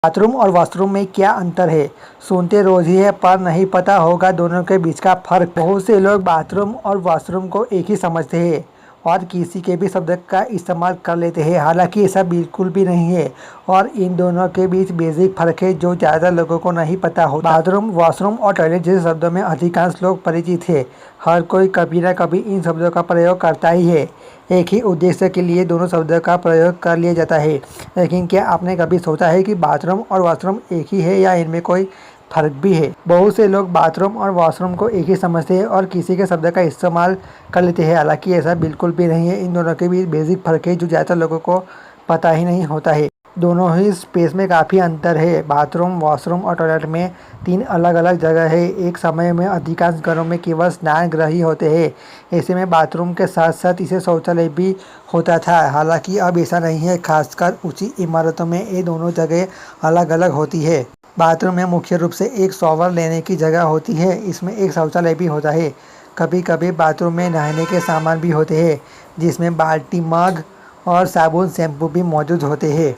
Bathroom और washroom में क्या अंतर है? सुनते रोज ही है पर नहीं पता होगा दोनों के बीच का फर्क। बहुत से लोग बाथरूम और वॉशरूम को एक ही समझते हैं और किसी के भी शब्द का इस्तेमाल कर लेते हैं। हालांकि ऐसा बिल्कुल भी नहीं है और इन दोनों के बीच बेसिक फर्क है जो ज़्यादा लोगों को नहीं पता होता। बाथरूम, वॉशरूम और टॉयलेट जैसे शब्दों में अधिकांश लोग परिचित है। हर कोई कभी ना कभी इन शब्दों का प्रयोग करता ही है। एक ही उद्देश्य के लिए दोनों शब्दों का प्रयोग कर लिया जाता है। लेकिन क्या आपने कभी सोचा है कि बाथरूम और वॉशरूम एक ही है या इनमें कोई फ़र्क भी है? बहुत से लोग बाथरूम और वॉशरूम को एक ही समझते हैं और किसी के शब्द का इस्तेमाल कर लेते हैं। हालांकि ऐसा बिल्कुल भी नहीं है। इन दोनों के बीच बेसिक फ़र्क है जो ज़्यादातर लोगों को पता ही नहीं होता है। दोनों ही स्पेस में काफ़ी अंतर है। बाथरूम, वॉशरूम और टॉयलेट में 3 अलग-अलग जगह है। एक समय में अधिकांश घरों में केवल स्नानगृह ही होते हैं। ऐसे में बाथरूम के साथ-साथ इसे शौचालय भी होता था। हालांकि अब ऐसा नहीं है, खासकर ऊंची इमारतों में ये दोनों जगह अलग-अलग होती है। बाथरूम में मुख्य रूप से एक शॉवर लेने की जगह होती है। इसमें एक शौचालय भी होता है। कभी-कभी बाथरूम में नहाने के सामान भी होते हैं, जिसमें बाल्टी, मग और साबुन, शैम्पू भी मौजूद होते हैं।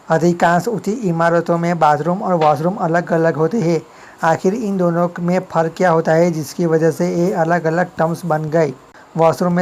अधिकांश ऊंची इमारतों में बाथरूम और वॉशरूम अलग-अलग होते हैं। आखिर इन दोनों में फ़र्क क्या होता है जिसकी वजह से ये अलग-अलग टर्म्स बन गए? वॉशरूम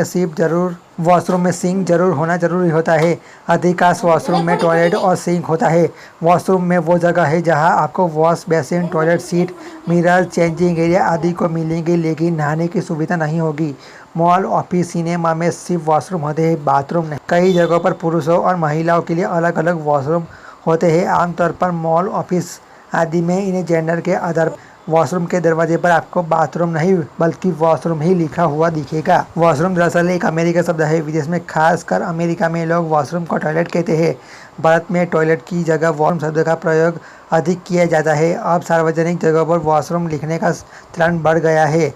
में सिंक जरूर होना जरूरी होता है। अधिकांश वॉशरूम में टॉयलेट और सिंक होता है। वॉशरूम में वो जगह है जहां आपको wash basin, toilet seat, mirror, changing area आदि को मिलेंगे, लेकिन नहाने की सुविधा नहीं होगी। मॉल, ऑफिस, सिनेमा में सिर्फ वॉशरूम होते हैं, बाथरूम नहीं। कई जगहों पर पुरुषों और महिलाओं के लिए अलग-अलग वॉशरूम होते हैं। आमतौर पर मॉल, ऑफिस आदि में इन्हें जेंडर के आधार पर वॉशरूम के दरवाजे पर आपको बाथरूम नहीं बल्कि वॉशरूम ही लिखा हुआ दिखेगा। वॉशरूम दरअसल एक अमेरिकी शब्द है। विदेश में, खासकर अमेरिका में, लोग वॉशरूम को टॉयलेट कहते हैं। भारत में टॉयलेट की जगह वॉशरूम शब्द का प्रयोग अधिक किया जाता है। अब सार्वजनिक जगहों पर वॉशरूम लिखने का चलन बढ़ गया है।